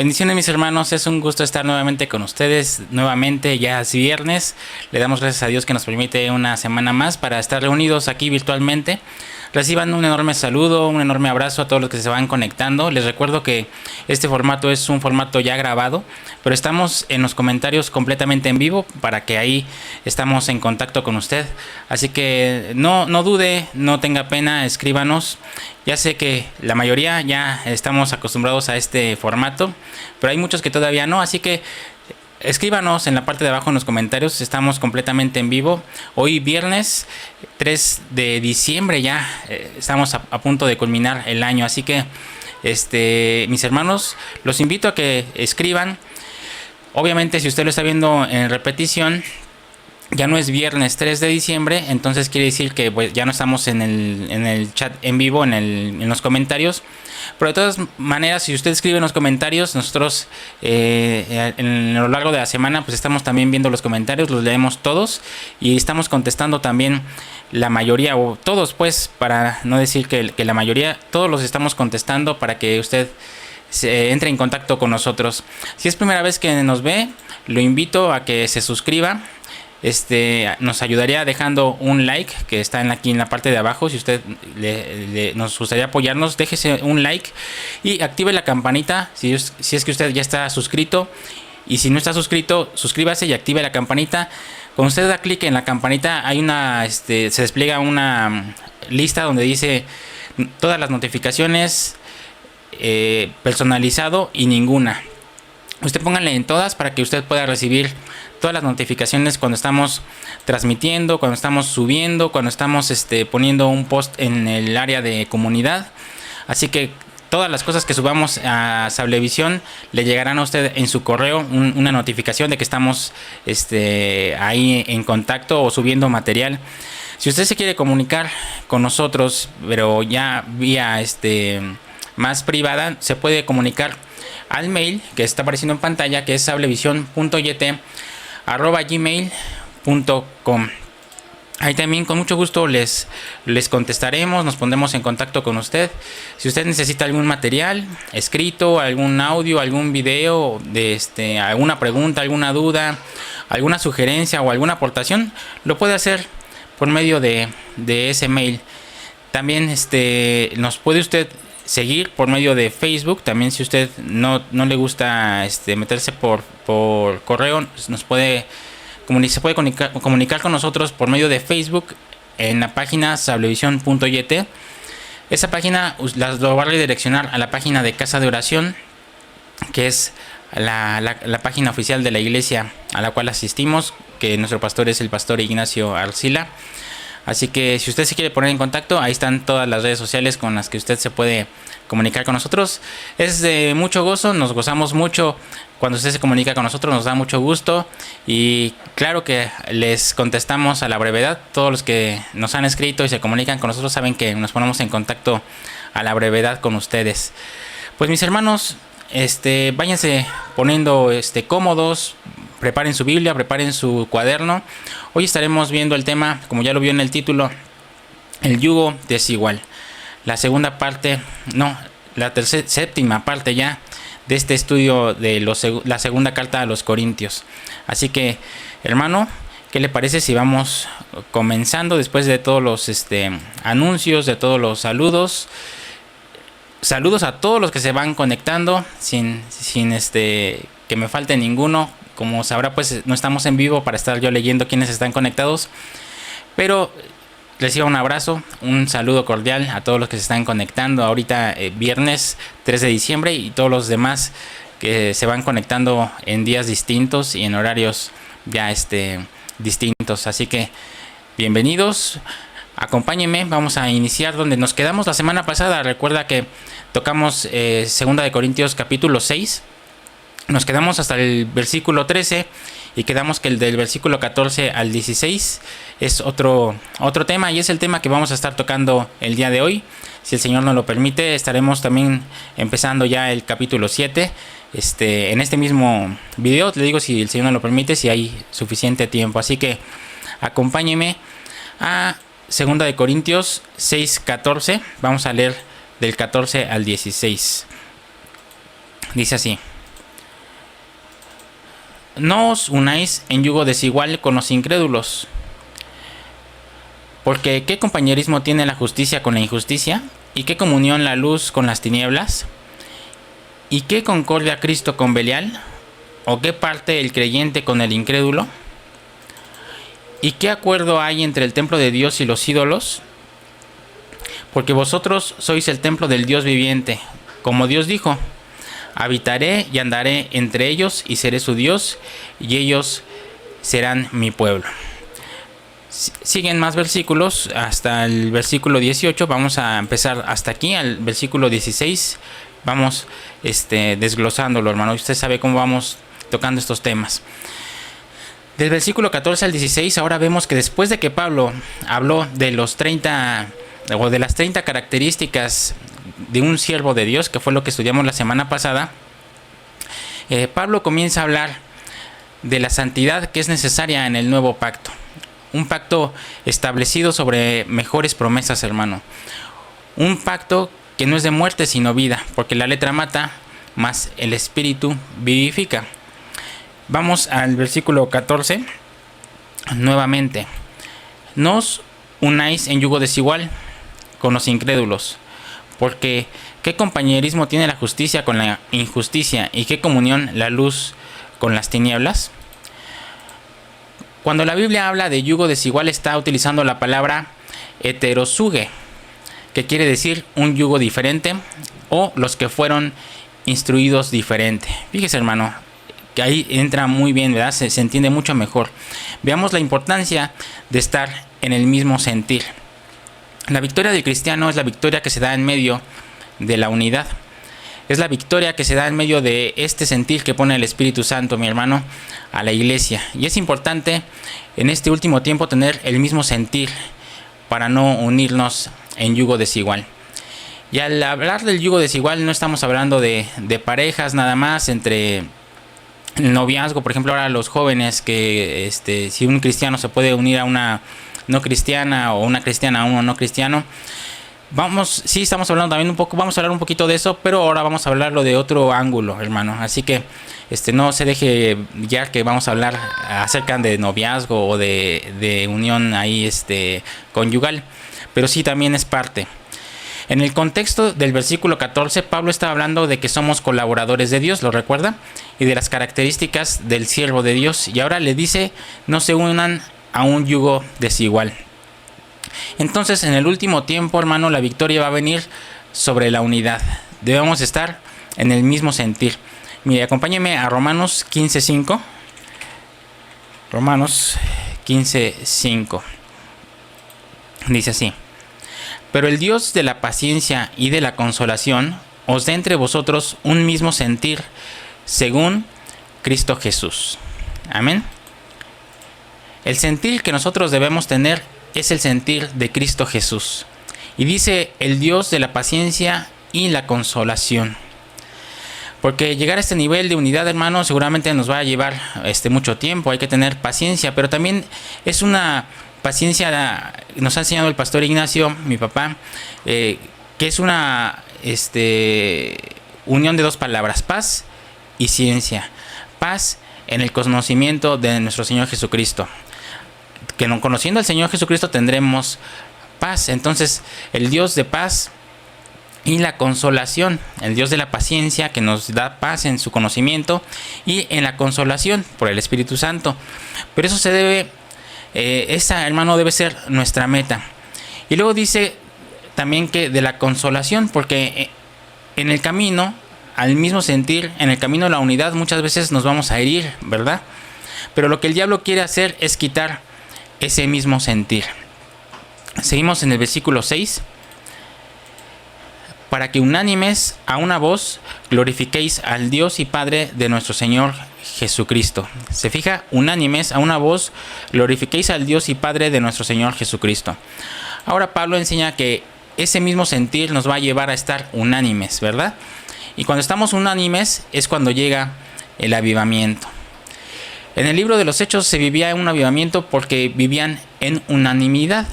Bendiciones mis hermanos, es un gusto estar nuevamente con ustedes, nuevamente ya es viernes, le damos gracias a Dios que nos permite una semana más para estar reunidos aquí virtualmente. Reciban un enorme saludo, un enorme abrazo a todos los que se van conectando. Les recuerdo que este formato es un formato ya grabado, pero estamos en los comentarios completamente en vivo para que ahí estamos en contacto con usted. Así que no dude, no tenga pena, escríbanos. Ya sé que la mayoría ya estamos acostumbrados a este formato, pero hay muchos que todavía no, así que escríbanos en la parte de abajo en los comentarios. Estamos completamente en vivo. Hoy viernes 3 de diciembre ya estamos a punto de culminar el año. Así que mis hermanos, los invito a que escriban. Obviamente si usted lo está viendo en repetición, ya no es viernes 3 de diciembre, entonces quiere decir que pues, ya no estamos en el chat en vivo, en los comentarios. Pero de todas maneras, si usted escribe en los comentarios, nosotros a lo largo de la semana pues estamos también viendo los comentarios, los leemos todos y estamos contestando también la mayoría, o todos pues, para no decir que la mayoría, todos los estamos contestando para que usted se entre en contacto con nosotros. Si es primera vez que nos ve, lo invito a que se suscriba. Nos ayudaría dejando un like que está aquí en la parte de abajo. Si usted nos gustaría apoyarnos, déjese un like y active la campanita si es que usted ya está suscrito, y si no está suscrito, suscríbase y active la campanita. Cuando usted da clic en la campanita hay se despliega una lista donde dice todas las notificaciones, personalizado y ninguna. Usted póngale en todas para que usted pueda recibir todas las notificaciones cuando estamos transmitiendo, cuando estamos subiendo, cuando estamos poniendo un post en el área de comunidad. Así que todas las cosas que subamos a Sablevisión le llegarán a usted en su correo una notificación de que estamos ahí en contacto o subiendo material. Si usted se quiere comunicar con nosotros, pero ya vía más privada, se puede comunicar al mail que está apareciendo en pantalla, que es sablevision.yt@gmail.com. Ahí también con mucho gusto les contestaremos, nos pondremos en contacto con usted. Si usted necesita algún material escrito, algún audio, algún video, alguna pregunta, alguna duda, alguna sugerencia o alguna aportación, lo puede hacer por medio de ese mail. También nos puede usted seguir por medio de Facebook. También si usted no le gusta meterse por correo, se puede comunicar con nosotros por medio de Facebook en la página sablevision.yt. Esa página lo va a redireccionar a la página de Casa de Oración, que es la página oficial de la iglesia a la cual asistimos, que nuestro pastor es el pastor Ignacio Arcila. Así que si usted se quiere poner en contacto, ahí están todas las redes sociales con las que usted se puede comunicar con nosotros. Es de mucho gozo, nos gozamos mucho cuando usted se comunica con nosotros, nos da mucho gusto y claro que les contestamos a la brevedad. Todos los que nos han escrito y se comunican con nosotros saben que nos ponemos en contacto a la brevedad con ustedes. Pues mis hermanos, váyanse poniendo cómodos. Preparen su Biblia, preparen su cuaderno. Hoy estaremos viendo el tema, como ya lo vio en el título, el yugo desigual. La segunda parte, séptima parte ya de este estudio de la segunda carta a los Corintios. Así que, hermano, ¿qué le parece si vamos comenzando después de todos los anuncios, de todos los saludos? Saludos a todos los que se van conectando, sin que me falte ninguno. Como sabrá, pues no estamos en vivo para estar yo leyendo quienes están conectados, pero reciba un abrazo, un saludo cordial a todos los que se están conectando ahorita viernes 3 de diciembre y todos los demás que se van conectando en días distintos y en horarios ya distintos. Así que bienvenidos, acompáñenme, vamos a iniciar donde nos quedamos la semana pasada. Recuerda que tocamos 2 de Corintios capítulo 6. Nos quedamos hasta el versículo 13 y quedamos que el del versículo 14 al 16 es otro tema, y es el tema que vamos a estar tocando el día de hoy. Si el Señor nos lo permite, estaremos también empezando ya el capítulo 7 en este mismo video. Le digo, si el Señor nos lo permite, si hay suficiente tiempo. Así que acompáñeme a 2 de Corintios 6:14. Vamos a leer del 14 al 16. Dice así: no os unáis en yugo desigual con los incrédulos. Porque ¿qué compañerismo tiene la justicia con la injusticia? ¿Y qué comunión la luz con las tinieblas? ¿Y qué concordia Cristo con Belial? ¿O qué parte el creyente con el incrédulo? ¿Y qué acuerdo hay entre el templo de Dios y los ídolos? Porque vosotros sois el templo del Dios viviente. Como Dios dijo, habitaré y andaré entre ellos y seré su Dios y ellos serán mi pueblo. Siguen más versículos hasta el versículo 18. Vamos a empezar hasta aquí, al versículo 16. Vamos desglosándolo, hermano. Usted sabe cómo vamos tocando estos temas. Del versículo 14 al 16, ahora vemos que después de que Pablo habló de los 30 o de las 30 características de un siervo de Dios, que fue lo que estudiamos la semana pasada, Pablo comienza a hablar de la santidad que es necesaria en el nuevo pacto. Un pacto establecido sobre mejores promesas, hermano. Un pacto que no es de muerte sino vida, porque la letra mata, mas el espíritu vivifica. Vamos al versículo 14. Nuevamente, no os unáis en yugo desigual con los incrédulos, porque ¿qué compañerismo tiene la justicia con la injusticia? ¿Y qué comunión la luz con las tinieblas? Cuando la Biblia habla de yugo desigual, está utilizando la palabra heterosuge, que quiere decir un yugo diferente o los que fueron instruidos diferente. Fíjese, hermano, que ahí entra muy bien, ¿verdad? Se entiende mucho mejor. Veamos la importancia de estar en el mismo sentir. La victoria del cristiano es la victoria que se da en medio de la unidad. Es la victoria que se da en medio de este sentir que pone el Espíritu Santo, mi hermano, a la iglesia. Y es importante en este último tiempo tener el mismo sentir para no unirnos en yugo desigual. Y al hablar del yugo desigual no estamos hablando de parejas nada más entre el noviazgo. Por ejemplo, ahora los jóvenes que si un cristiano se puede unir a una no cristiana o una cristiana a uno no cristiano. Sí estamos hablando también vamos a hablar un poquito de eso, pero ahora vamos a hablarlo de otro ángulo, hermano. Así que no se deje ya que vamos a hablar acerca de noviazgo o de unión ahí conyugal, pero sí también es parte. En el contexto del versículo 14, Pablo está hablando de que somos colaboradores de Dios, ¿lo recuerda? Y de las características del siervo de Dios. Y ahora le dice, no se unan a un yugo desigual. Entonces, en el último tiempo, hermano, la victoria va a venir sobre la unidad. Debemos estar en el mismo sentir. Mire, acompáñeme a Romanos 15:5. Romanos 15:5. Dice así: pero el Dios de la paciencia y de la consolación os dé entre vosotros un mismo sentir, según Cristo Jesús. Amén. El sentir que nosotros debemos tener es el sentir de Cristo Jesús. Y dice el Dios de la paciencia y la consolación. Porque llegar a este nivel de unidad, hermano, seguramente nos va a llevar mucho tiempo. Hay que tener paciencia, pero también es una paciencia, nos ha enseñado el pastor Ignacio, mi papá, que es una unión de dos palabras: paz y ciencia. Paz en el conocimiento de nuestro Señor Jesucristo. Que no conociendo al Señor Jesucristo tendremos paz. Entonces, el Dios de paz y la consolación, el Dios de la paciencia que nos da paz en su conocimiento y en la consolación por el Espíritu Santo. Pero eso se debe, esa, hermano, debe ser nuestra meta. Y luego dice también que de la consolación, porque en el camino, al mismo sentir, en el camino de la unidad, muchas veces nos vamos a herir, ¿verdad? Pero lo que el diablo quiere hacer es quitar ese mismo sentir. Seguimos en el versículo 6. Para que unánimes a una voz glorifiquéis al Dios y Padre de nuestro Señor Jesucristo. Se fija, unánimes a una voz glorifiquéis al Dios y Padre de nuestro Señor Jesucristo. Ahora Pablo enseña que ese mismo sentir nos va a llevar a estar unánimes, ¿verdad? Y cuando estamos unánimes es cuando llega el avivamiento. En el libro de los Hechos se vivía un avivamiento porque vivían en unanimidad.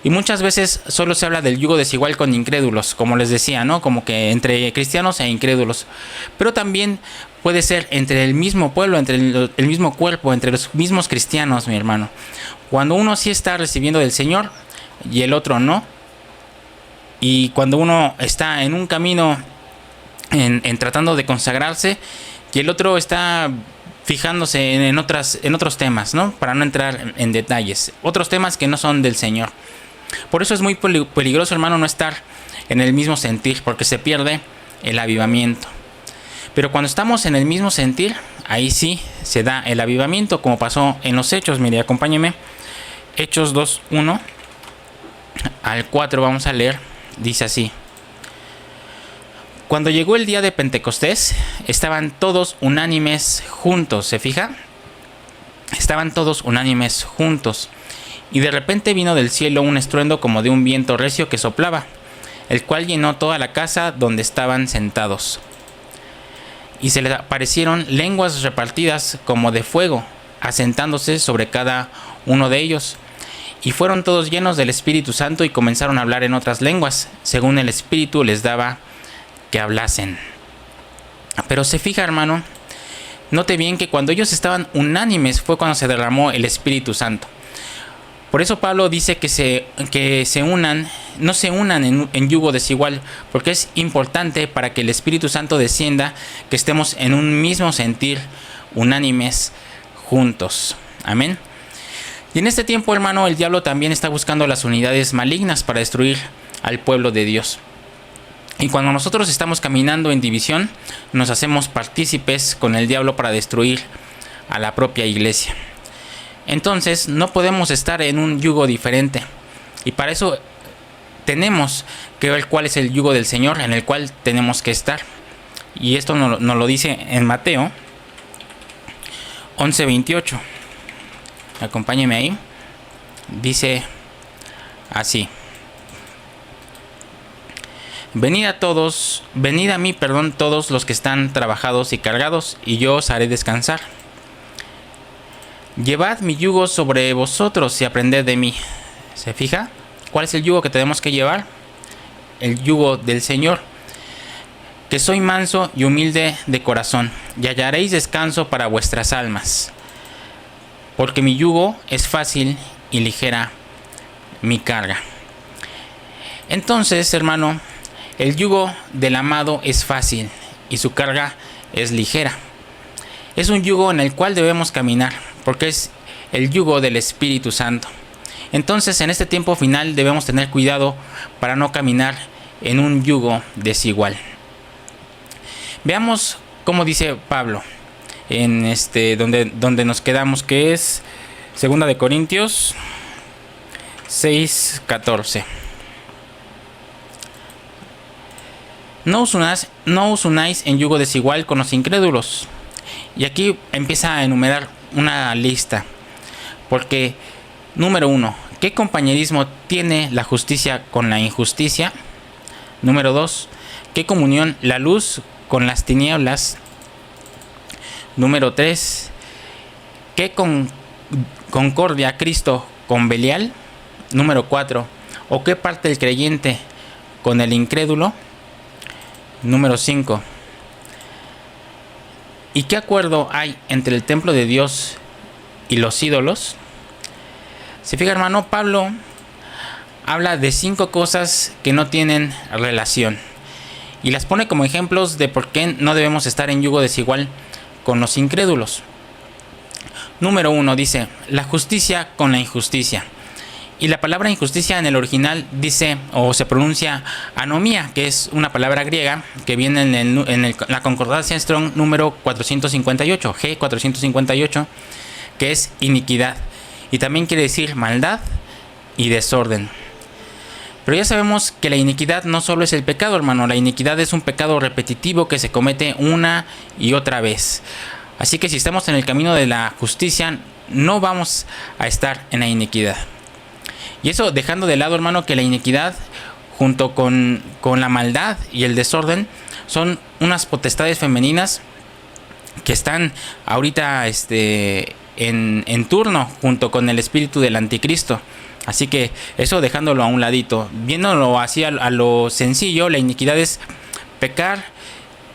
Y muchas veces solo se habla del yugo desigual con incrédulos, como les decía, ¿no? Como que entre cristianos e incrédulos. Pero también puede ser entre el mismo pueblo, entre el mismo cuerpo, entre los mismos cristianos, mi hermano. Cuando uno sí está recibiendo del Señor y el otro no, y cuando uno está en un camino en tratando de consagrarse y el otro está fijándose en otros temas, ¿no? Para no entrar en detalles, otros temas que no son del Señor. Por eso es muy peligroso, hermano, no estar en el mismo sentir, porque se pierde el avivamiento. Pero cuando estamos en el mismo sentir, ahí sí se da el avivamiento, como pasó en los Hechos. Mire, acompáñeme. Hechos 2:1 al 4 vamos a leer. Dice así: cuando llegó el día de Pentecostés, estaban todos unánimes juntos. ¿Se fija? Estaban todos unánimes juntos. Y de repente vino del cielo un estruendo como de un viento recio que soplaba, el cual llenó toda la casa donde estaban sentados. Y se les aparecieron lenguas repartidas como de fuego, asentándose sobre cada uno de ellos. Y fueron todos llenos del Espíritu Santo y comenzaron a hablar en otras lenguas, según el Espíritu les daba que hablasen. Pero se fija, hermano, note bien que cuando ellos estaban unánimes fue cuando se derramó el Espíritu Santo. Por eso Pablo dice que se unan, no se unan en yugo desigual, porque es importante para que el Espíritu Santo descienda, que estemos en un mismo sentir, unánimes, juntos. Amén. Y en este tiempo, hermano, el diablo también está buscando las unidades malignas para destruir al pueblo de Dios. Y cuando nosotros estamos caminando en división, nos hacemos partícipes con el diablo para destruir a la propia iglesia. Entonces no podemos estar en un yugo diferente, y para eso tenemos que ver cuál es el yugo del Señor en el cual tenemos que estar. Y esto nos lo dice en Mateo 11:28. Acompáñeme ahí. Dice así: venid a mí, todos los que están trabajados y cargados, y yo os haré descansar. Llevad mi yugo sobre vosotros y aprended de mí. ¿Se fija? ¿Cuál es el yugo que tenemos que llevar? El yugo del Señor. Que soy manso y humilde de corazón, y hallaréis descanso para vuestras almas. Porque mi yugo es fácil y ligera mi carga. Entonces, hermano, el yugo del amado es fácil y su carga es ligera. Es un yugo en el cual debemos caminar, porque es el yugo del Espíritu Santo. Entonces, en este tiempo final debemos tener cuidado para no caminar en un yugo desigual. Veamos cómo dice Pablo en donde nos quedamos, que es 2 de Corintios 6:14. No os unáis en yugo desigual con los incrédulos. Y aquí empieza a enumerar una lista. Porque, número 1, ¿qué compañerismo tiene la justicia con la injusticia? Número 2, ¿qué comunión la luz con las tinieblas? Número 3, ¿qué concordia Cristo con Belial? Número 4, ¿o qué parte el creyente con el incrédulo? Número 5, ¿y qué acuerdo hay entre el templo de Dios y los ídolos? Se fija, hermano, Pablo habla de 5 cosas que no tienen relación y las pone como ejemplos de por qué no debemos estar en yugo desigual con los incrédulos. Número 1 dice: la justicia con la injusticia. Y la palabra injusticia en el original dice o se pronuncia anomía, que es una palabra griega que viene en la concordancia Strong número 458, G458, que es iniquidad. Y también quiere decir maldad y desorden. Pero ya sabemos que la iniquidad no solo es el pecado, hermano. La iniquidad es un pecado repetitivo que se comete una y otra vez. Así que si estamos en el camino de la justicia, no vamos a estar en la iniquidad. Y eso dejando de lado, hermano, que la iniquidad junto con la maldad y el desorden son unas potestades femeninas que están ahorita en turno junto con el espíritu del anticristo. Así que eso dejándolo a un ladito, viéndolo así a lo sencillo, la iniquidad es pecar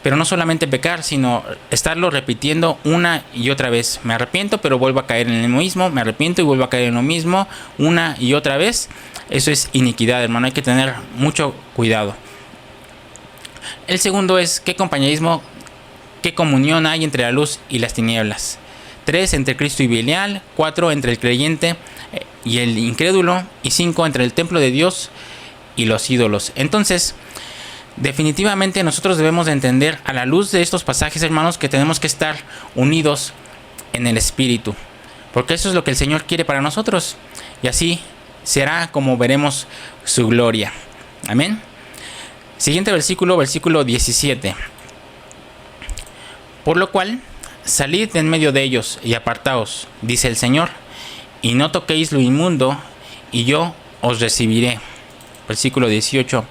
Pero no solamente pecar, sino estarlo repitiendo una y otra vez. Me arrepiento, pero vuelvo a caer en lo mismo. Me arrepiento y vuelvo a caer en lo mismo una y otra vez. Eso es iniquidad, hermano. Hay que tener mucho cuidado. El segundo es qué compañerismo, qué comunión hay entre la luz y las tinieblas. 3, entre Cristo y Belial. 4, entre el creyente y el incrédulo. Y 5, entre el templo de Dios y los ídolos. Entonces, definitivamente nosotros debemos de entender a la luz de estos pasajes, hermanos, que tenemos que estar unidos en el Espíritu, porque eso es lo que el Señor quiere para nosotros, y así será como veremos su gloria. Amén. Siguiente versículo, versículo 17. Por lo cual, salid de en medio de ellos y apartaos, dice el Señor, y no toquéis lo inmundo, y yo os recibiré. Versículo 18.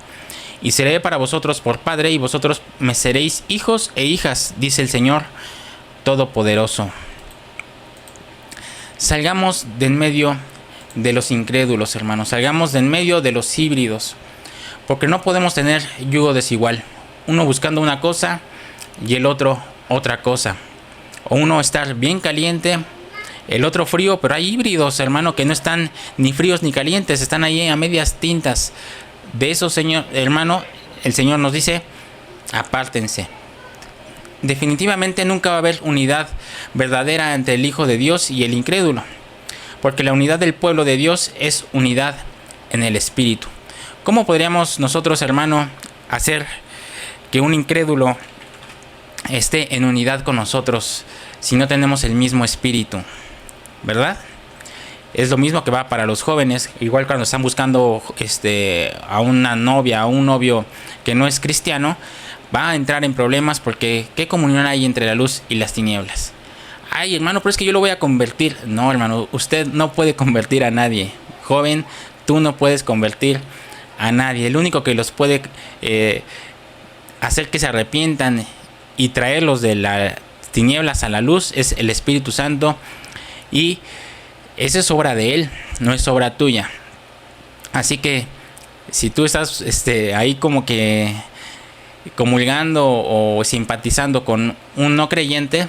Y seré para vosotros por padre, y vosotros me seréis hijos e hijas, dice el Señor Todopoderoso. Salgamos de en medio de los incrédulos, hermanos. Salgamos de en medio de los híbridos, porque no podemos tener yugo desigual. Uno buscando una cosa y el otro otra cosa. O uno estar bien caliente, el otro frío, pero hay híbridos, hermano, que no están ni fríos ni calientes, están ahí a medias tintas. De eso, Señor, hermano, el Señor nos dice, apártense. Definitivamente nunca va a haber unidad verdadera entre el Hijo de Dios y el incrédulo, porque la unidad del pueblo de Dios es unidad en el Espíritu. ¿Cómo podríamos nosotros, hermano, hacer que un incrédulo esté en unidad con nosotros si no tenemos el mismo Espíritu? ¿Verdad? Es lo mismo que va para los jóvenes, igual cuando están buscando a una novia, a un novio que no es cristiano, va a entrar en problemas porque ¿qué comunión hay entre la luz y las tinieblas? Ay, hermano, pero es que yo lo voy a convertir. No, hermano, usted no puede convertir a nadie. Joven, tú no puedes convertir a nadie. El único que los puede hacer que se arrepientan y traerlos de las tinieblas a la luz es el Espíritu Santo, y esa es obra de Él, no es obra tuya. Así que si tú estás ahí como que comulgando o simpatizando con un no creyente,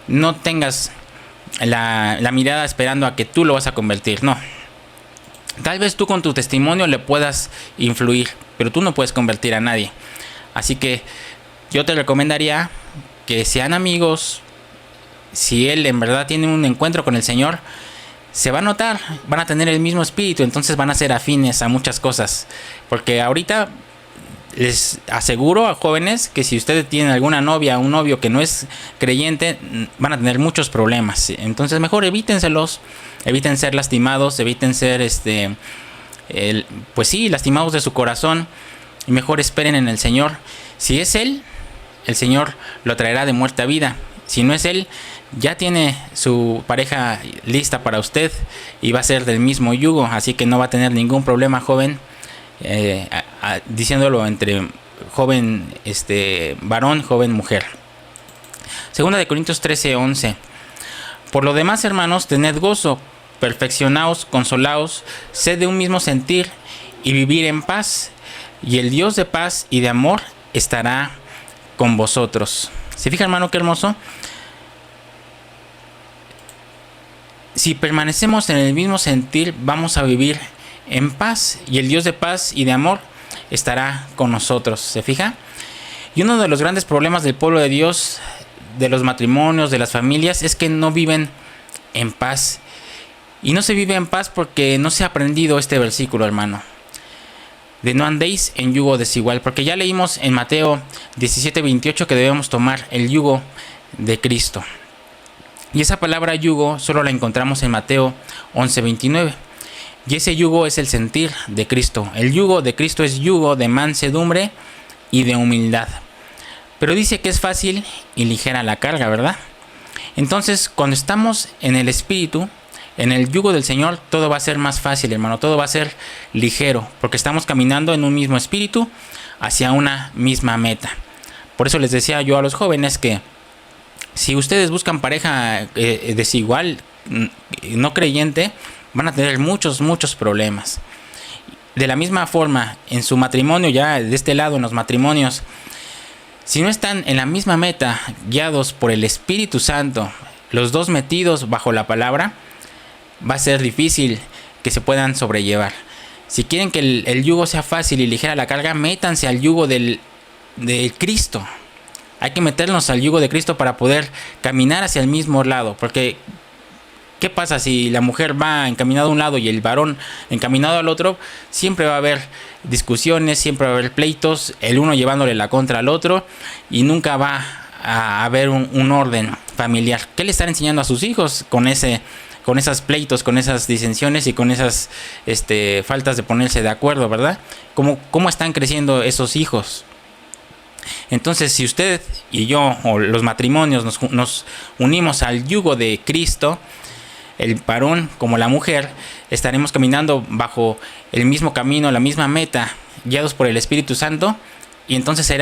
no tengas la mirada esperando a que tú lo vas a convertir. No. Tal vez tú con tu testimonio le puedas influir, pero tú no puedes convertir a nadie. Así que yo te recomendaría que sean amigos. Si él en verdad tiene un encuentro con el Señor, se va a notar, van a tener el mismo espíritu, entonces van a ser afines a muchas cosas. Porque ahorita les aseguro a jóvenes que si ustedes tienen alguna novia o un novio que no es creyente, van a tener muchos problemas. Entonces mejor evítenselos, eviten ser lastimados, eviten ser pues sí, lastimados de su corazón, y mejor esperen en el Señor. Si es Él, el Señor lo traerá de muerte a vida. Si no es Él, ya tiene su pareja lista para usted y va a ser del mismo yugo, así que no va a tener ningún problema, joven, diciéndolo entre joven varón, joven mujer. Segunda de Corintios 13:11. Por lo demás, hermanos, tened gozo, perfeccionaos, consolaos, sed de un mismo sentir y vivir en paz, y el Dios de paz y de amor estará con vosotros. ¿Se fija, hermano, qué hermoso? Si permanecemos en el mismo sentir, vamos a vivir en paz, y el Dios de paz y de amor estará con nosotros. ¿Se fija? Y uno de los grandes problemas del pueblo de Dios, de los matrimonios, de las familias, es que no viven en paz. Y no se vive en paz porque no se ha aprendido este versículo, hermano, de no andéis en yugo desigual, porque ya leímos en Mateo 17:28 que debemos tomar el yugo de Cristo. Y esa palabra yugo solo la encontramos en Mateo 11:29. Y ese yugo es el sentir de Cristo. El yugo de Cristo es yugo de mansedumbre y de humildad. Pero dice que es fácil y ligera la carga, ¿verdad? Entonces, cuando estamos en el Espíritu, en el yugo del Señor, todo va a ser más fácil, hermano. Todo va a ser ligero, porque estamos caminando en un mismo espíritu hacia una misma meta. Por eso les decía yo a los jóvenes que si ustedes buscan pareja desigual, no creyente, van a tener muchos problemas. De la misma forma, en su matrimonio, ya de este lado, en los matrimonios, Si no están en la misma meta, guiados por el Espíritu Santo, los dos metidos bajo la palabra, va a ser difícil que se puedan sobrellevar. Si quieren que el yugo sea fácil y ligera la carga, métanse al yugo del Cristo. Hay que meternos al yugo de Cristo para poder caminar hacia el mismo lado. Porque, ¿qué pasa si la mujer va encaminada a un lado y el varón encaminado al otro? Siempre va a haber discusiones, siempre va a haber pleitos, el uno llevándole la contra al otro, y nunca va a haber un orden familiar. ¿Qué le están enseñando a sus hijos con esas pleitos, con esas disensiones y con esas faltas de ponerse de acuerdo, verdad? ¿Cómo están creciendo esos hijos? Entonces, si usted y yo, o los matrimonios, nos unimos al yugo de Cristo, el varón como la mujer, estaremos caminando bajo el mismo camino, la misma meta, guiados por el Espíritu Santo, y entonces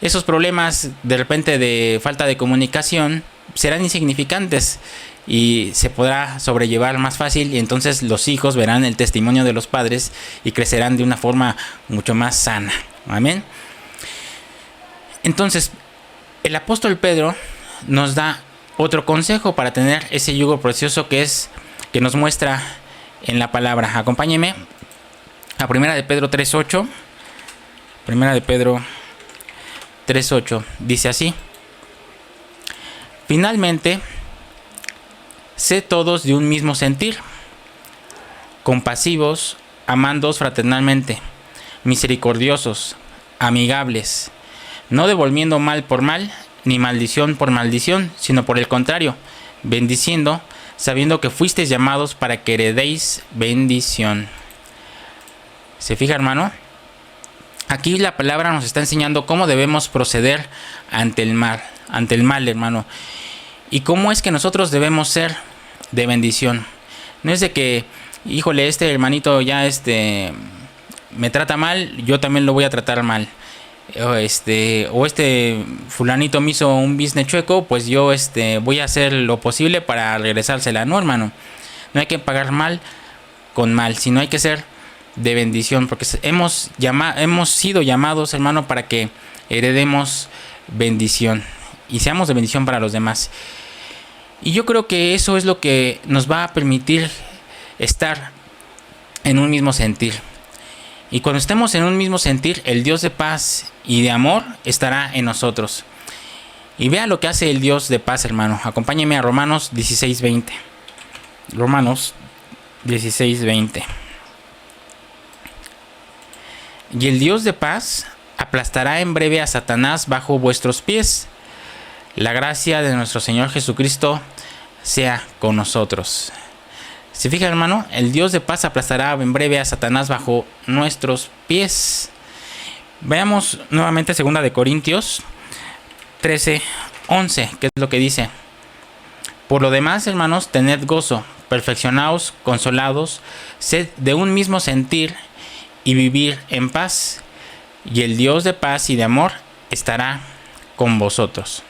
esos problemas de repente de falta de comunicación serán insignificantes y se podrá sobrellevar más fácil, y entonces los hijos verán el testimonio de los padres y crecerán de una forma mucho más sana. Amén. Entonces, el apóstol Pedro nos da otro consejo para tener ese yugo precioso que nos muestra en la palabra. Acompáñeme a 1 de Pedro 3:8. 1 de Pedro 3:8 dice así: finalmente, sed todos de un mismo sentir, compasivos, amándoos fraternalmente, misericordiosos, amigables, no devolviendo mal por mal, ni maldición por maldición, sino por el contrario, bendiciendo, sabiendo que fuisteis llamados para que heredéis bendición. ¿Se fija, hermano? Aquí la palabra nos está enseñando cómo debemos proceder ante el mal, hermano. Y cómo es que nosotros debemos ser de bendición. No es de que, híjole, este hermanito ya me trata mal, yo también lo voy a tratar mal. O este fulanito me hizo un business chueco, pues yo voy a hacer lo posible para regresársela. No, hermano, no hay que pagar mal con mal, sino hay que ser de bendición, porque hemos sido llamados, hermano, para que heredemos bendición y seamos de bendición para los demás. Y yo creo que eso es lo que nos va a permitir estar en un mismo sentir. Y cuando estemos en un mismo sentir, el Dios de paz y de amor estará en nosotros. Y vea lo que hace el Dios de paz, hermano. Acompáñeme a Romanos 16:20. Romanos 16:20. Y el Dios de paz aplastará en breve a Satanás bajo vuestros pies. La gracia de nuestro Señor Jesucristo sea con nosotros. ¿Se fija, hermano? El Dios de paz aplastará en breve a Satanás bajo nuestros pies. Veamos nuevamente 2 de Corintios 13:11, que es lo que dice: por lo demás, hermanos, tened gozo, perfeccionaos, consolados, sed de un mismo sentir y vivir en paz, y el Dios de paz y de amor estará con vosotros.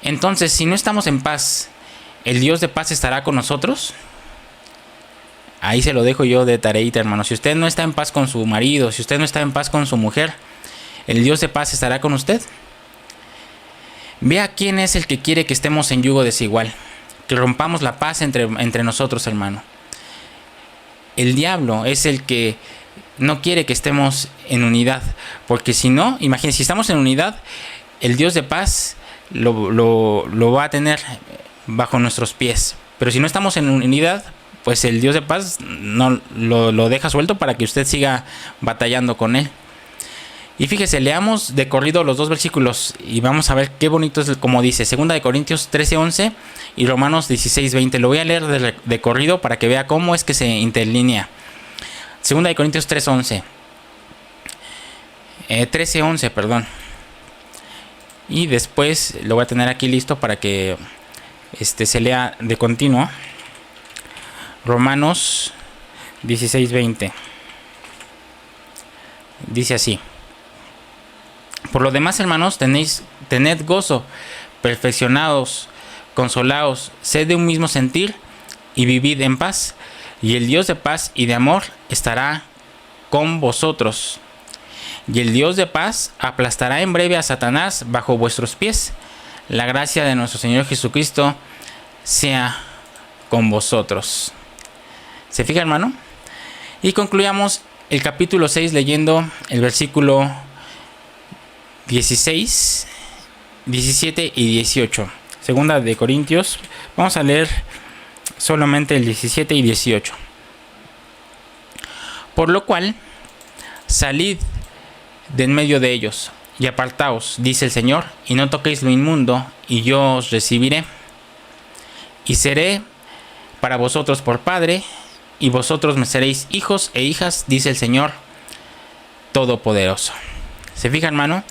Entonces, si no estamos en paz, ¿el Dios de paz estará con nosotros? Ahí se lo dejo yo de tareita, hermano. Si usted no está en paz con su marido, si usted no está en paz con su mujer, ¿el Dios de paz estará con usted? Vea quién es el que quiere que estemos en yugo desigual, que rompamos la paz entre nosotros, hermano. El diablo es el que no quiere que estemos en unidad, porque si no, imagínense, si estamos en unidad, el Dios de paz lo va a tener bajo nuestros pies. Pero si no estamos en unidad, pues el Dios de paz no lo deja suelto para que usted siga batallando con él. Y fíjese, leamos de corrido los dos versículos y vamos a ver qué bonito es como dice 2 de Corintios 13:11 y Romanos 16:20. Lo voy a leer de corrido para que vea cómo es que se interlínea. 2 de Corintios 13:11. 13:11, perdón. Y después lo voy a tener aquí listo para que se lea de continuo. Romanos 16:20. Dice así: por lo demás, hermanos, tened gozo, perfeccionados, consolaos, sed de un mismo sentir y vivid en paz, y el Dios de paz y de amor estará con vosotros. y el Dios de paz aplastará en breve a Satanás bajo vuestros pies. La gracia de nuestro Señor Jesucristo sea con vosotros. ¿Se fija, hermano? Y concluyamos el capítulo 6 leyendo el versículo 16, 17 y 18. Segunda de Corintios. Vamos a leer solamente el 17 y 18. Por lo cual, salid de en medio de ellos y apartaos, dice el Señor, y no toquéis lo inmundo, y yo os recibiré. Y seré para vosotros por Padre, y vosotros me seréis hijos e hijas, dice el Señor Todopoderoso. ¿Se fija, hermano?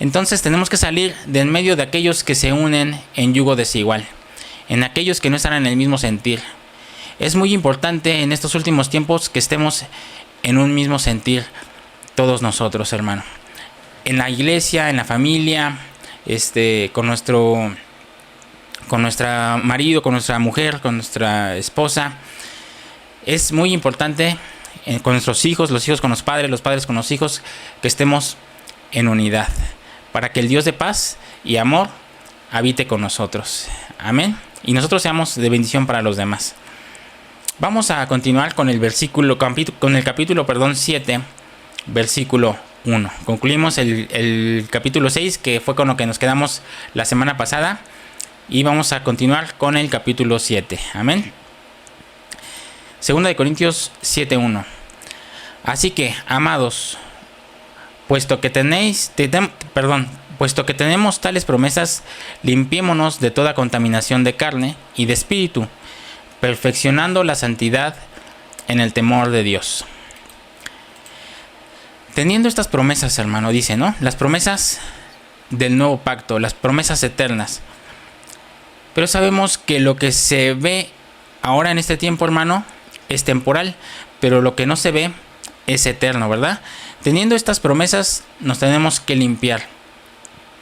Entonces tenemos que salir de en medio de aquellos que se unen en yugo desigual, en aquellos que no están en el mismo sentir. Es muy importante en estos últimos tiempos que estemos en un mismo sentir todos nosotros, hermano. En la iglesia, en la familia, con nuestro marido, con nuestra mujer, con nuestra esposa. Es muy importante con nuestros hijos, los hijos con los padres con los hijos, que estemos en unidad, para que el Dios de paz y amor habite con nosotros. Amén. Y nosotros seamos de bendición para los demás. Vamos a continuar con el capítulo 7, versículo 1. Concluimos el capítulo 6, que fue con lo que nos quedamos la semana pasada, y vamos a continuar con el capítulo 7. Amén. Segunda de Corintios 7:1. Así que, amados, puesto que tenemos tales promesas, limpiémonos de toda contaminación de carne y de espíritu, perfeccionando la santidad en el temor de Dios. Teniendo estas promesas, hermano, dice, ¿no? Las promesas del nuevo pacto, las promesas eternas. Pero sabemos que lo que se ve ahora en este tiempo, hermano, es temporal, pero lo que no se ve es eterno, ¿verdad? Teniendo estas promesas, nos tenemos que limpiar.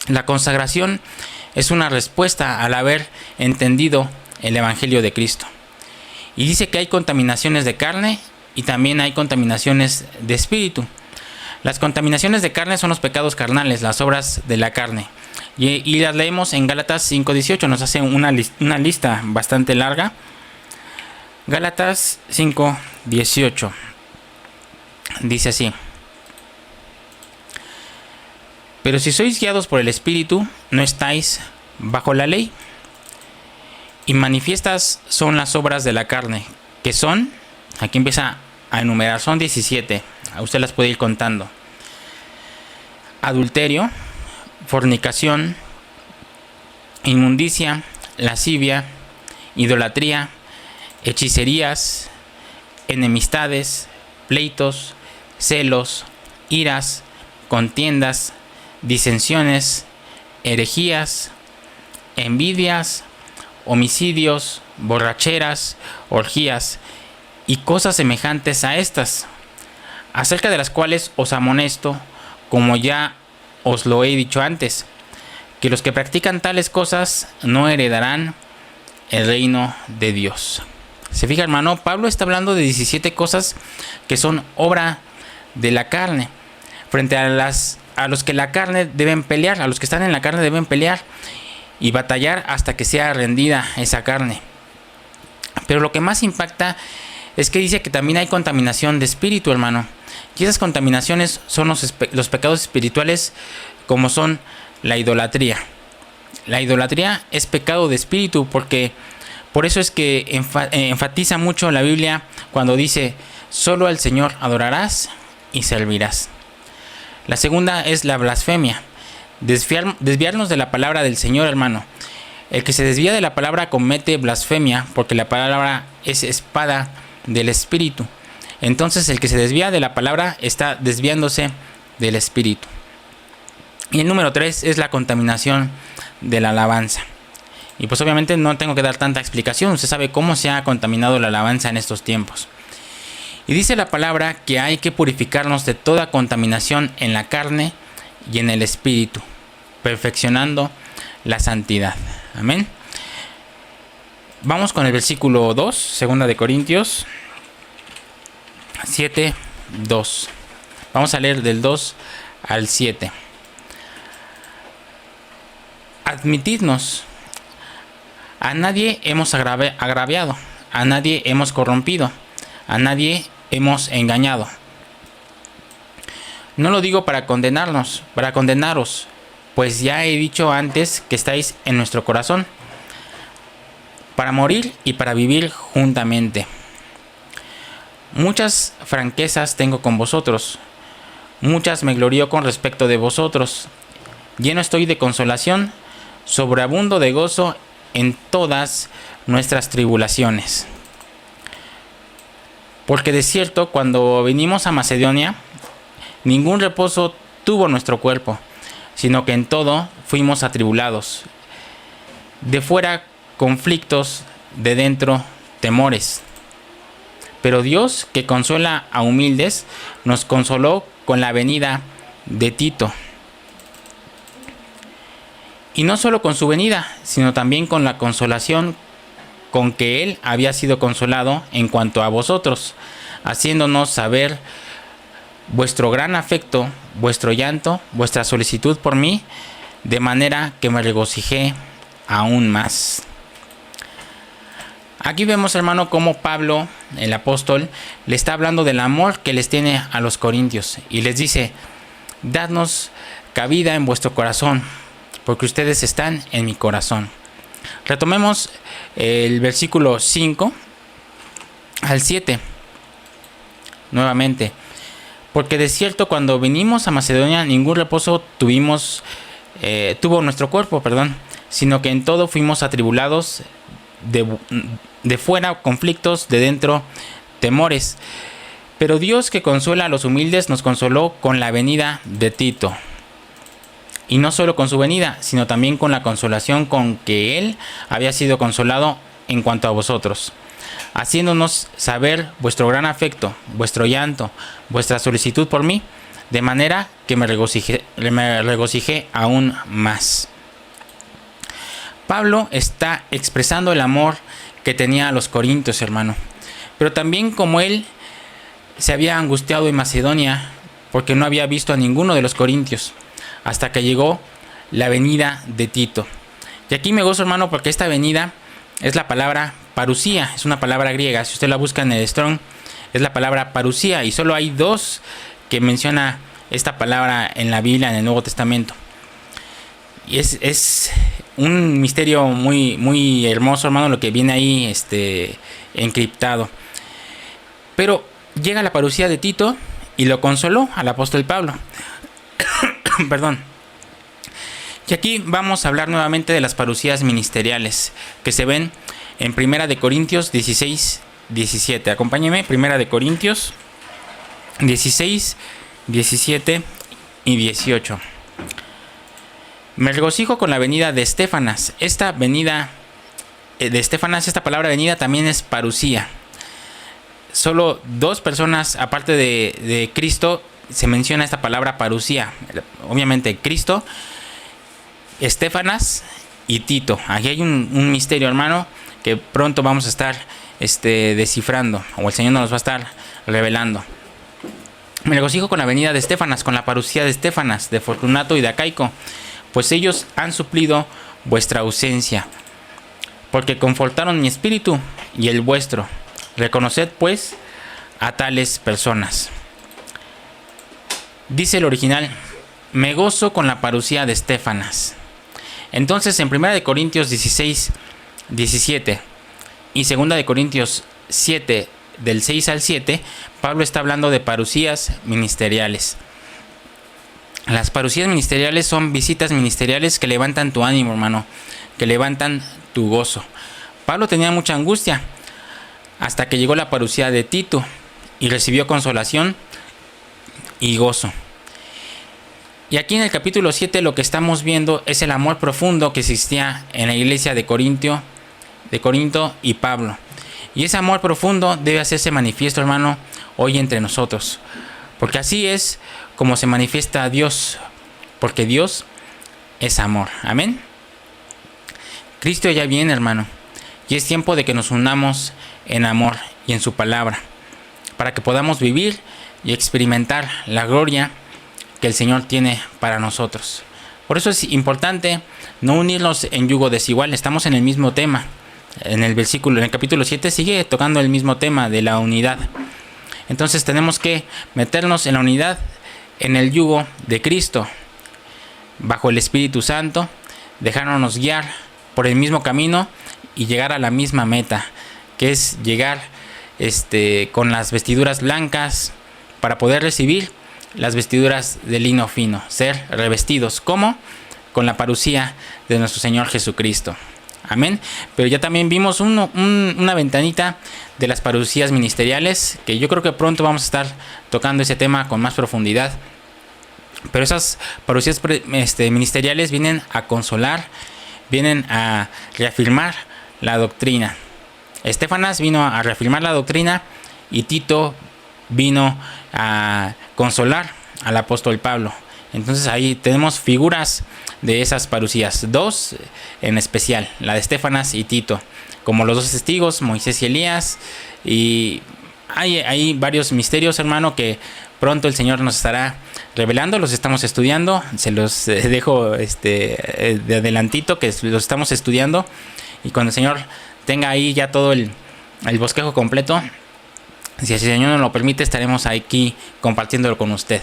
La consagración es una respuesta al haber entendido el Evangelio de Cristo. Y dice que hay contaminaciones de carne y también hay contaminaciones de espíritu. Las contaminaciones de carne son los pecados carnales, las obras de la carne. Y las leemos en Gálatas 5:18. Nos hace una lista bastante larga. Gálatas 5:18. Dice así: pero si sois guiados por el Espíritu, no estáis bajo la ley. Y manifiestas son las obras de la carne, que son, aquí empieza a enumerar, son 17. Usted las puede ir contando: adulterio, fornicación, inmundicia, lascivia, idolatría, hechicerías, enemistades, pleitos, celos, iras, contiendas, disensiones, herejías, envidias, homicidios, borracheras, orgías y cosas semejantes a estas, acerca de las cuales os amonesto, como ya os lo he dicho antes, que los que practican tales cosas no heredarán el reino de Dios. Se fija, hermano, Pablo está hablando de 17 cosas que son obra de la carne, frente a los que la carne deben pelear, a los que están en la carne deben pelear y batallar hasta que sea rendida esa carne. Pero lo que más impacta es que dice que también hay contaminación de espíritu, hermano. Y esas contaminaciones son los pecados espirituales, como son la idolatría. La idolatría es pecado de espíritu, porque por eso es que enfatiza mucho la Biblia cuando dice: solo al Señor adorarás y servirás. La segunda es la blasfemia. Desviarnos de la palabra del Señor, hermano. El que se desvía de la palabra comete blasfemia, porque la palabra es espada del Espíritu. Entonces el que se desvía de la palabra está desviándose del Espíritu. Y el número 3 es la contaminación de la alabanza. Y pues obviamente no tengo que dar tanta explicación. Usted sabe cómo se ha contaminado la alabanza en estos tiempos. Y dice la palabra que hay que purificarnos de toda contaminación en la carne y en el espíritu, perfeccionando la santidad. Amén. Vamos con el versículo 2, segunda de Corintios 7:2. Vamos a leer del 2 al 7. Admitidnos. A nadie hemos agraviado, a nadie hemos corrompido, a nadie hemos engañado. No lo digo para condenaros, pues ya he dicho antes que estáis en nuestro corazón, para morir y para vivir juntamente. Muchas franquezas tengo con vosotros, muchas me glorío con respecto de vosotros. Lleno estoy de consolación, sobreabundo de gozo en todas nuestras tribulaciones. Porque de cierto, cuando vinimos a Macedonia, ningún reposo tuvo nuestro cuerpo, sino que en todo fuimos atribulados. De fuera, conflictos; de dentro, temores. Pero Dios, que consuela a humildes, nos consoló con la venida de Tito. Y no solo con su venida, sino también con la consolación con que él había sido consolado en cuanto a vosotros, haciéndonos saber vuestro gran afecto, vuestro llanto, vuestra solicitud por mí, de manera que me regocijé aún más. Aquí vemos, hermano, cómo Pablo, el apóstol, le está hablando del amor que les tiene a los corintios y les dice: dadnos cabida en vuestro corazón, porque ustedes están en mi corazón. Retomemos el versículo 5 al 7 nuevamente. Porque de cierto, cuando vinimos a Macedonia, ningún reposo tuvo nuestro cuerpo, sino que en todo fuimos atribulados; de fuera, conflictos; de dentro, temores. Pero Dios, que consuela a los humildes, nos consoló con la venida de Tito. Y no solo con su venida, sino también con la consolación con que él había sido consolado en cuanto a vosotros, haciéndonos saber vuestro gran afecto, vuestro llanto, vuestra solicitud por mí, de manera que me regocijé aún más. Pablo está expresando el amor que tenía a los corintios, hermano. Pero también, como él se había angustiado en Macedonia porque no había visto a ninguno de los corintios, hasta que llegó la venida de Tito. Y aquí me gozo, hermano, porque esta venida es la palabra parusía, es una palabra griega. Si usted la busca en el Strong, es la palabra parusía, y solo hay dos que menciona esta palabra en la Biblia, en el Nuevo Testamento. Y es un misterio muy, muy hermoso, hermano, lo que viene ahí encriptado. Pero llega la parusía de Tito y lo consoló al apóstol Pablo. Perdón. Y aquí vamos a hablar nuevamente de las parusías ministeriales que se ven en 1 Corintios 16, 17. Acompáñeme, 1 Corintios 16, 17 y 18. Me regocijo con la venida de Estéfanas. Esta venida de Estéfanas, esta palabra venida también es parusía. Solo dos personas, aparte de Cristo, se menciona esta palabra parusía. Obviamente Cristo, Estéfanas y Tito. Aquí hay un misterio, hermano, que pronto vamos a estar descifrando, o el Señor nos va a estar revelando. Me regocijo con la venida de Estéfanas, con la parusía de Estéfanas, de Fortunato y de Acaico, pues ellos han suplido vuestra ausencia, porque confortaron mi espíritu y el vuestro. Reconoced pues a tales personas. Dice el original: me gozo con la parusía de Estéfanas. Entonces, en 1 Corintios 16, 17 y 2 Corintios 7, del 6 al 7, Pablo está hablando de parusías ministeriales. Las parusías ministeriales son visitas ministeriales que levantan tu ánimo, hermano, que levantan tu gozo. Pablo tenía mucha angustia hasta que llegó la parusía de Tito y recibió consolación y gozo. Y aquí en el capítulo 7 lo que estamos viendo es el amor profundo que existía en la iglesia de Corinto y Pablo. Y ese amor profundo debe hacerse manifiesto, hermano, hoy entre nosotros. Porque así es como se manifiesta a Dios. Porque Dios es amor. Amén. Cristo ya viene, hermano. Y es tiempo de que nos unamos en amor y en su palabra, para que podamos vivir y experimentar la gloria que el Señor tiene para nosotros. Por eso es importante no unirnos en yugo desigual. Estamos en el mismo tema. En el capítulo 7 sigue tocando el mismo tema de la unidad. Entonces tenemos que meternos en la unidad, en el yugo de Cristo, bajo el Espíritu Santo, dejándonos guiar por el mismo camino y llegar a la misma meta, que es llegar con las vestiduras blancas para poder recibir las vestiduras de lino fino, ser revestidos. ¿Cómo? Con la parucía de nuestro Señor Jesucristo. Amén. Pero ya también vimos una ventanita de las parucías ministeriales, que yo creo que pronto vamos a estar tocando ese tema con más profundidad. Pero esas parucías ministeriales vienen a consolar, vienen a reafirmar la doctrina. Estéfanas vino a reafirmar la doctrina y Tito vino a consolar al apóstol Pablo. Entonces ahí tenemos figuras de esas parucías, dos en especial, la de Estéfanas y Tito, como los dos testigos, Moisés y Elías. Y hay varios misterios, hermano, que pronto el Señor nos estará revelando. Los estamos estudiando, se los dejo de adelantito, que los estamos estudiando, y cuando el Señor tenga ahí ya todo el bosquejo completo, si el Señor nos lo permite, estaremos aquí compartiéndolo con usted.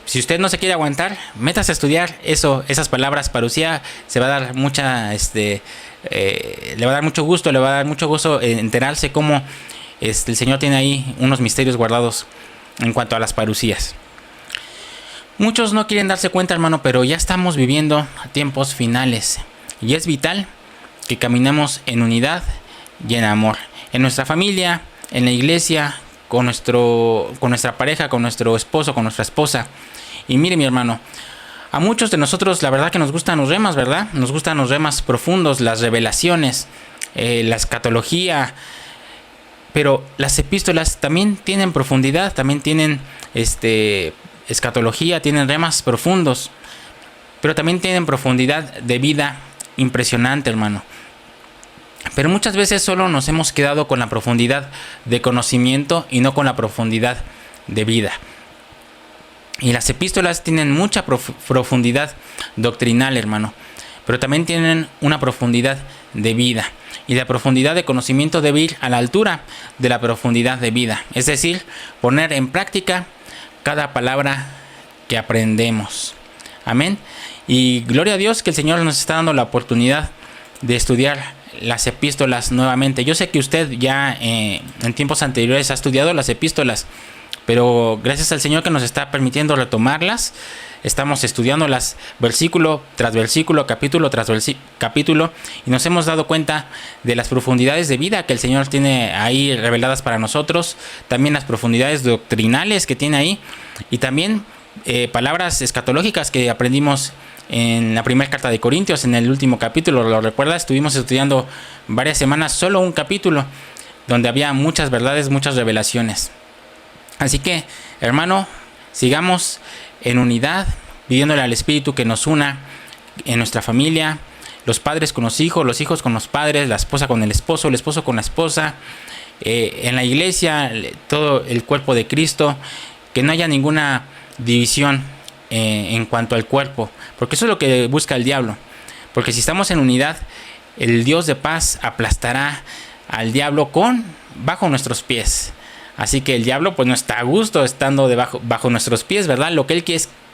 Si usted no se quiere aguantar, métase a estudiar esas palabras parucía. Se va a dar le va a dar mucho gusto, le va a dar mucho gozo enterarse cómo el Señor tiene ahí unos misterios guardados en cuanto a las parucías. Muchos no quieren darse cuenta, hermano, pero ya estamos viviendo tiempos finales y es vital que caminemos en unidad y en amor, en nuestra familia, en la iglesia, con nuestra pareja, con nuestro esposo, con nuestra esposa. Y mire, mi hermano, a muchos de nosotros la verdad que nos gustan los remas, ¿verdad? Nos gustan los remas profundos, las revelaciones, la escatología. Pero las epístolas también tienen profundidad, también tienen escatología, tienen remas profundos. Pero también tienen profundidad de vida impresionante, hermano. Pero muchas veces solo nos hemos quedado con la profundidad de conocimiento y no con la profundidad de vida. Y las epístolas tienen mucha profundidad doctrinal, hermano, pero también tienen una profundidad de vida. Y la profundidad de conocimiento debe ir a la altura de la profundidad de vida. Es decir, poner en práctica cada palabra que aprendemos. Amén. Y gloria a Dios que el Señor nos está dando la oportunidad de estudiar las epístolas nuevamente. Yo sé que usted ya en tiempos anteriores ha estudiado las epístolas, pero gracias al Señor que nos está permitiendo retomarlas, estamos estudiándolas versículo tras versículo, capítulo tras capítulo, y nos hemos dado cuenta de las profundidades de vida que el Señor tiene ahí reveladas para nosotros, también las profundidades doctrinales que tiene ahí, y también palabras escatológicas que aprendimos en la primera carta de Corintios, en el último capítulo. ¿Lo recuerda? Estuvimos estudiando varias semanas solo un capítulo donde había muchas verdades, muchas revelaciones. Así que, hermano, sigamos en unidad, pidiéndole al Espíritu que nos una en nuestra familia, los padres con los hijos con los padres, la esposa con el esposo con la esposa, en la iglesia, todo el cuerpo de Cristo, que no haya ninguna división en cuanto al cuerpo, porque eso es lo que busca el diablo. Porque si estamos en unidad, el Dios de paz aplastará al diablo bajo nuestros pies. Así que el diablo pues no está a gusto estando bajo nuestros pies, ¿verdad? Lo que él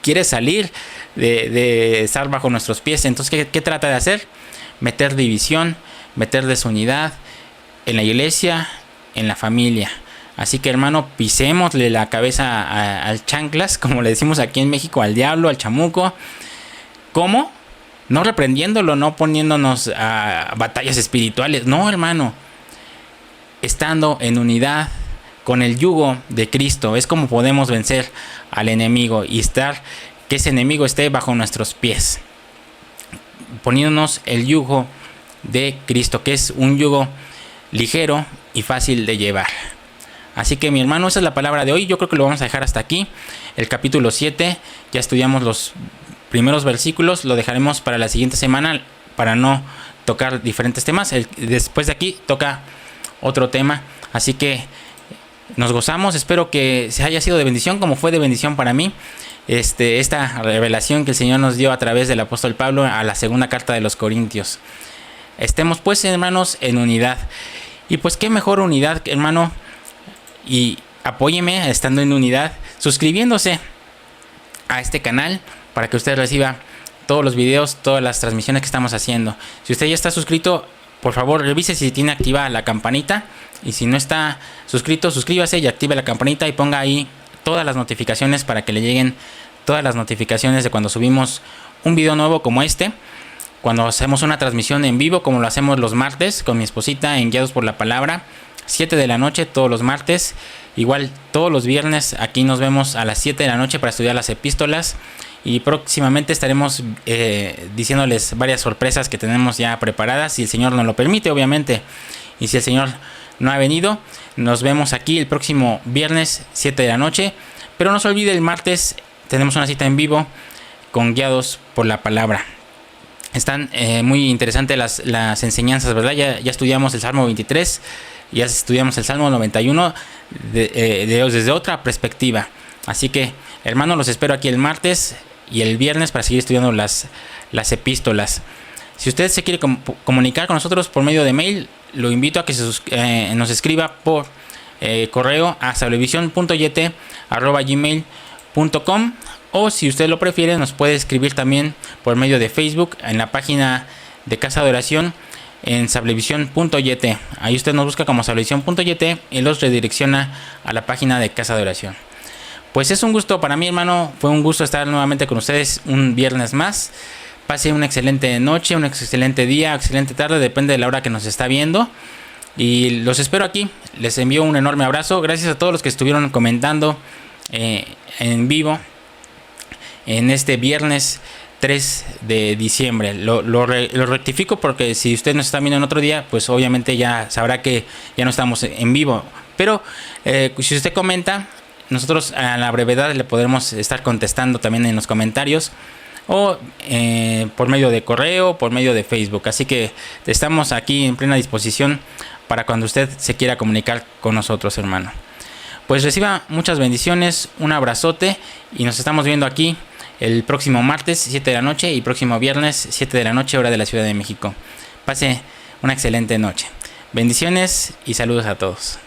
quiere salir de estar bajo nuestros pies. Entonces, ¿qué trata de hacer? Meter división, meter desunidad en la iglesia, en la familia. Así que, hermano, pisémosle la cabeza al chanclas, como le decimos aquí en México, al diablo, al chamuco. ¿Cómo? No reprendiéndolo, no poniéndonos a batallas espirituales. No, hermano. Estando en unidad con el yugo de Cristo es como podemos vencer al enemigo y que ese enemigo esté bajo nuestros pies. Poniéndonos el yugo de Cristo, que es un yugo ligero y fácil de llevar. Así que, mi hermano, esa es la palabra de hoy. Yo creo que lo vamos a dejar hasta aquí. El capítulo 7, ya estudiamos los primeros versículos. Lo dejaremos para la siguiente semana para no tocar diferentes temas. Después de aquí toca otro tema. Así que nos gozamos. Espero que se haya sido de bendición como fue de bendición para mí. esta revelación que el Señor nos dio a través del apóstol Pablo a la segunda carta de los Corintios. Estemos pues, hermanos, en unidad. Y pues qué mejor unidad, hermano, y apóyeme estando en unidad, suscribiéndose a este canal para que usted reciba todos los videos, todas las transmisiones que estamos haciendo. Si usted ya está suscrito, por favor revise si tiene activada la campanita, y si no está suscrito, suscríbase y active la campanita y ponga ahí todas las notificaciones para que le lleguen todas las notificaciones de cuando subimos un video nuevo como este, cuando hacemos una transmisión en vivo como lo hacemos los martes con mi esposita en Guiados por la Palabra, 7 de la noche todos los martes. Igual todos los viernes aquí nos vemos a las 7 de la noche para estudiar las epístolas, y próximamente estaremos diciéndoles varias sorpresas que tenemos ya preparadas, si el Señor nos lo permite, obviamente. Y si el Señor no ha venido, nos vemos aquí el próximo viernes 7 de la noche. Pero no se olvide, el martes tenemos una cita en vivo con Guiados por la Palabra. Están muy interesantes las enseñanzas, ¿verdad? Ya estudiamos el Salmo 23, ya estudiamos el Salmo 91 desde otra perspectiva. Así que, hermanos, los espero aquí el martes y el viernes para seguir estudiando las epístolas. Si usted se quiere comunicar con nosotros por medio de mail, lo invito a que nos escriba por correo a sablevision.yt@gmail.com, o si usted lo prefiere, nos puede escribir también por medio de Facebook en la página de Casa de Oración en sablevision.yt. Ahí usted nos busca como sablevision.yt y los redirecciona a la página de Casa de Oración. Pues es un gusto para mí, hermano. Fue un gusto estar nuevamente con ustedes un viernes más. Pase una excelente noche, un excelente día, excelente tarde, depende de la hora que nos está viendo. Y los espero aquí. Les envío un enorme abrazo. Gracias a todos los que estuvieron comentando en vivo en este viernes 3 de diciembre. Lo rectifico porque si usted nos está viendo en otro día, pues obviamente ya sabrá que ya no estamos en vivo. Pero si usted comenta, nosotros a la brevedad le podremos estar contestando también en los comentarios, o por medio de correo, por medio de Facebook. Así que estamos aquí en plena disposición para cuando usted se quiera comunicar con nosotros, hermano. Pues reciba muchas bendiciones, un abrazote, y nos estamos viendo aquí el próximo martes 7 de la noche y próximo viernes 7 de la noche, hora de la Ciudad de México. Pase una excelente noche. Bendiciones y saludos a todos.